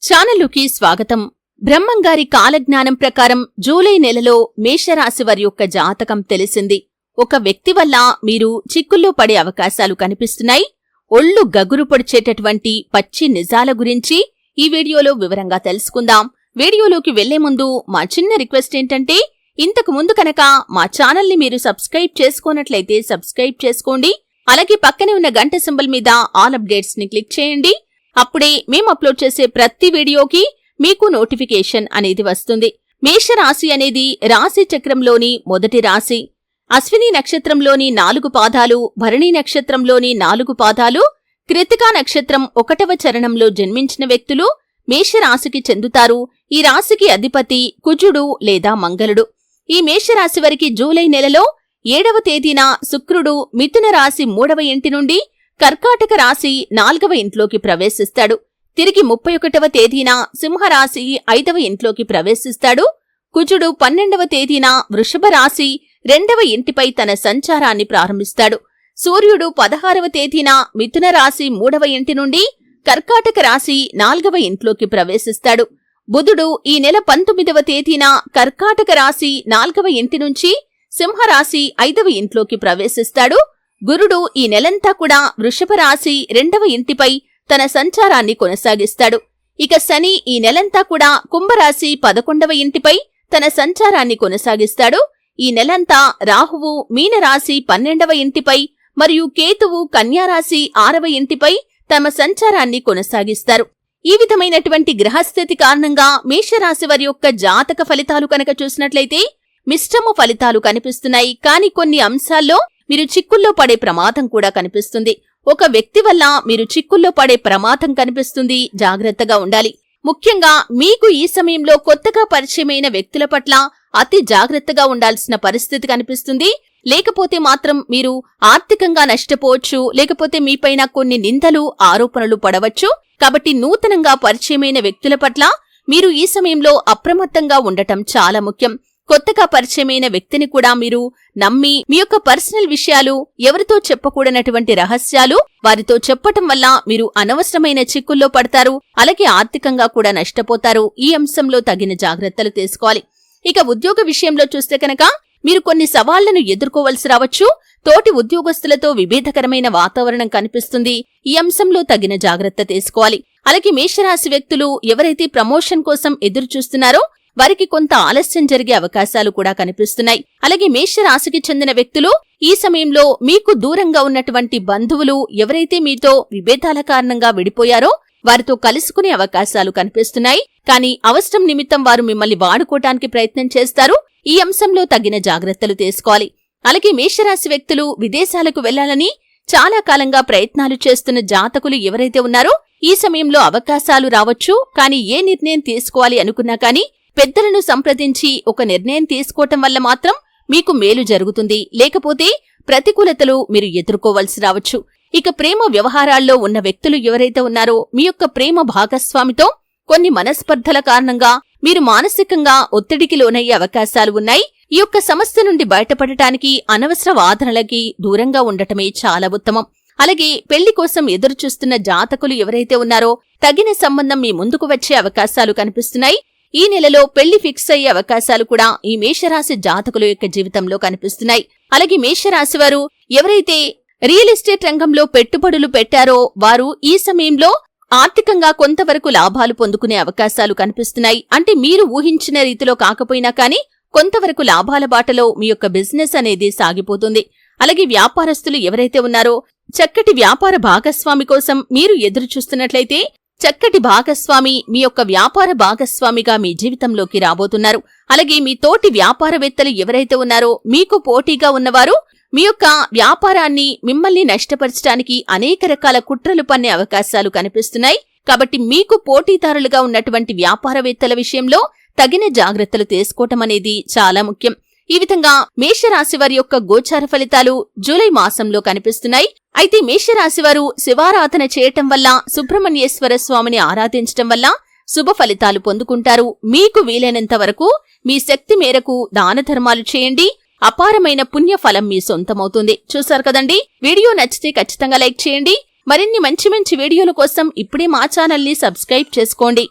ఛానలుకి స్వాగతం. బ్రహ్మంగారి కాలజ్ఞానం ప్రకారం జూలై నెలలో మేషరాశి వారి యొక్క జాతకం తెలిసింది. ఒక వ్యక్తి వల్ల మీరు చిక్కుల్లో పడే అవకాశాలు కనిపిస్తున్నాయి. ఒళ్ళు గగురు పొడిచేటటువంటి పచ్చి నిజాల గురించి ఈ వీడియోలో వివరంగా తెలుసుకుందాం. వీడియోలోకి వెళ్లే ముందు మా చిన్న రిక్వెస్ట్ ఏంటంటే, ఇంతకు ముందు కనుక మా ఛానల్ని మీరు సబ్స్క్రైబ్ చేసుకోనట్లయితే సబ్స్క్రైబ్ చేసుకోండి. అలాగే పక్కనే ఉన్న గంట సింబల్ మీద ఆల్ అప్డేట్స్ ని క్లిక్ చేయండి. అప్పుడే మేము అప్లోడ్ చేసే ప్రతి వీడియోకి మీకు నోటిఫికేషన్ అనేది వస్తుంది. మేషరాశి అనేది రాశి చక్రంలోని మొదటి రాశి. అశ్విని నక్షత్రంలోని 4 పాదాలు, భరణి నక్షత్రంలోని 4 పాదాలు, కృతికా నక్షత్రం 1వ చరణంలో జన్మించిన వ్యక్తులు మేషరాశికి చెందుతారు. ఈ రాశికి అధిపతి కుజుడు లేదా మంగళుడు. ఈ మేషరాశి వారికి జూలై నెలలో 7వ తేదీన శుక్రుడు మిథున రాశి 3వ ఇంటి నుండి కర్కాటక రాశి 4వ ఇంట్లోకి ప్రవేశిస్తాడు. తిరిగి 31వ తేదీన సింహరాశి 5వ ఇంట్లోకి ప్రవేశిస్తాడు. కుజుడు 12వ తేదీన వృషభ రాశి 2వ ఇంటిపై తన సంచారాన్ని ప్రారంభిస్తాడు. సూర్యుడు 16వ తేదీన మిథున రాశి 3వ ఇంటి నుండి కర్కాటక రాశి 4వ ఇంట్లోకి ప్రవేశిస్తాడు. బుధుడు ఈ నెల 19వ తేదీన కర్కాటక రాశి 4వ ఇంటి నుంచి సింహరాశి 5వ ఇంట్లోకి ప్రవేశిస్తాడు. గురుడు ఈ నెలంతా కూడా వృషభ రాశి 2వ ఇంటిపై తన సంచారాన్ని కొనసాగిస్తాడు. ఇక శని ఈ నెలంతా కూడా కుంభరాశి 11వ ఇంటిపై తన సంచారాన్ని కొనసాగిస్తాడు. ఈ నెలంతా రాహువు మీనరాశి 12వ ఇంటిపై మరియు కేతువు కన్యారాశి 6వ ఇంటిపై తమ సంచారాన్ని కొనసాగిస్తారు. ఈ విధమైనటువంటి గ్రహస్థితి కారణంగా మేషరాశి వారి యొక్క జాతక ఫలితాలు కనుక చూసినట్లయితే మిశ్రమ ఫలితాలు కనిపిస్తున్నాయి. కానీ కొన్ని అంశాల్లో మీరు చిక్కుల్లో పడే ప్రమాదం కూడా కనిపిస్తుంది. ఒక వ్యక్తి వల్ల మీరు చిక్కుల్లో పడే ప్రమాదం కనిపిస్తుంది. జాగ్రత్తగా ఉండాలి. ముఖ్యంగా మీకు ఈ సమయంలో కొత్తగా పరిచయమైన వ్యక్తుల పట్ల అతి జాగ్రత్తగా ఉండాల్సిన పరిస్థితి కనిపిస్తుంది. లేకపోతే మాత్రం మీరు ఆర్థికంగా నష్టపోవచ్చు, లేకపోతే మీపైన కొన్ని నిందలు ఆరోపణలు పడవచ్చు. కాబట్టి నూతనంగా పరిచయమైన వ్యక్తుల పట్ల మీరు ఈ సమయంలో అప్రమత్తంగా ఉండటం చాలా ముఖ్యం. కొత్తగా పరిచయమైన వ్యక్తిని కూడా మీరు నమ్మి మీ యొక్క పర్సనల్ విషయాలు, ఎవరితో చెప్పకూడనటువంటి రహస్యాలు వారితో చెప్పటం వల్ల మీరు అనవసరమైన చిక్కుల్లో పడతారు. అలాగే ఆర్థికంగా కూడా నష్టపోతారు. ఈ అంశంలో తగిన జాగ్రత్తలు తీసుకోవాలి. ఇక ఉద్యోగ విషయంలో చూస్తే కనుక మీరు కొన్ని సవాళ్లను ఎదుర్కోవలసి రావచ్చు. తోటి ఉద్యోగస్తులతో విభేదకరమైన వాతావరణం కనిపిస్తుంది. ఈ అంశంలో తగిన జాగ్రత్త తీసుకోవాలి. అలాగే మేషరాశి వ్యక్తులు ఎవరైతే ప్రమోషన్ కోసం ఎదురు చూస్తున్నారో వారికి కొంత ఆలస్యం జరిగే అవకాశాలు కూడా కనిపిస్తున్నాయి. అలాగే మేషరాశికి చెందిన వ్యక్తులు ఈ సమయంలో మీకు దూరంగా ఉన్నటువంటి బంధువులు ఎవరైతే మీతో విభేదాల కారణంగా విడిపోయారో వారితో కలుసుకునే అవకాశాలు కనిపిస్తున్నాయి. కానీ అవసరం నిమిత్తం వారు మిమ్మల్ని వాడుకోవటానికి ప్రయత్నం చేస్తారు. ఈ అంశంలో తగిన జాగ్రత్తలు తీసుకోవాలి. అలాగే మేషరాశి వ్యక్తులు విదేశాలకు వెళ్లాలని చాలా కాలంగా ప్రయత్నాలు చేస్తున్న జాతకులు ఎవరైతే ఉన్నారో ఈ సమయంలో అవకాశాలు రావచ్చు. కానీ ఏ నిర్ణయం తీసుకోవాలి అనుకున్నా కానీ పెద్దలను సంప్రదించి ఒక నిర్ణయం తీసుకోవటం వల్ల మాత్రం మీకు మేలు జరుగుతుంది. లేకపోతే ప్రతికూలతలు మీరు ఎదుర్కోవలసి రావచ్చు. ఇక ప్రేమ వ్యవహారాల్లో ఉన్న వ్యక్తులు ఎవరైతే ఉన్నారో మీ యొక్క ప్రేమ భాగస్వామితో కొన్ని మనస్పర్ధల కారణంగా మీరు మానసికంగా ఒత్తిడికి లోనయ్యే అవకాశాలు ఉన్నాయి. ఈ యొక్క సమస్య నుండి బయటపడటానికి అనవసర వాదనలకి దూరంగా ఉండటమే చాలా ఉత్తమం. అలాగే పెళ్లి కోసం ఎదురుచూస్తున్న జాతకులు ఎవరైతే ఉన్నారో తగిన సంబంధం మీ ముందుకు వచ్చే అవకాశాలు కనిపిస్తున్నాయి. ఈ నెలలో పెళ్లి ఫిక్స్ అయ్యే అవకాశాలు కూడా ఈ మేషరాశి జాతకుల యొక్క జీవితంలో కనిపిస్తున్నాయి. అలాగే మేషరాశి వారు ఎవరైతే రియల్ ఎస్టేట్ రంగంలో పెట్టుబడులు పెట్టారో వారు ఈ సమయంలో ఆర్థికంగా కొంతవరకు లాభాలు పొందుకునే అవకాశాలు కనిపిస్తున్నాయి. అంటే మీరు ఊహించిన రీతిలో కాకపోయినా కానీ కొంతవరకు లాభాల బాటలో మీ యొక్క బిజినెస్ అనేది సాగిపోతుంది. అలాగే వ్యాపారస్తులు ఎవరైతే ఉన్నారో చక్కటి వ్యాపార భాగస్వామి కోసం మీరు ఎదురు చూస్తున్నట్లయితే చక్కటి భాగస్వామి మీ యొక్క వ్యాపార భాగస్వామిగా మీ జీవితంలోకి రాబోతున్నారు. అలాగే మీ తోటి వ్యాపారవేత్తలు ఎవరైతే ఉన్నారో మీకు పోటీగా ఉన్నవారు మీ యొక్క వ్యాపారాన్ని మిమ్మల్ని నష్టపరచడానికి అనేక రకాల కుట్రలు పన్నే అవకాశాలు కనిపిస్తున్నాయి. కాబట్టి మీకు పోటీదారులుగా ఉన్నటువంటి వ్యాపారవేత్తల విషయంలో తగిన జాగ్రత్తలు తీసుకోవటం అనేది చాలా ముఖ్యం. ఈ విధంగా మేషరాశి వారి యొక్క గోచార ఫలితాలు జూలై మాసంలో కనిపిస్తున్నాయి. అయితే మేషరాశివారు శివారాధన చేయటం వల్ల, సుబ్రహ్మణ్యేశ్వర స్వామిని ఆరాధించటం వల్ల శుభ ఫలితాలు పొందుకుంటారు. మీకు వీలైనంత వరకు మీ శక్తి మేరకు దాన ధర్మాలు చేయండి. అపారమైన పుణ్యఫలం మీ సొంతమవుతుంది. చూశారు కదండి. వీడియో నచ్చితే ఖచ్చితంగా లైక్ చేయండి. మరిన్ని మంచి మంచి వీడియోల కోసం ఇప్పుడే మా ఛానల్ని సబ్స్క్రైబ్ చేసుకోండి.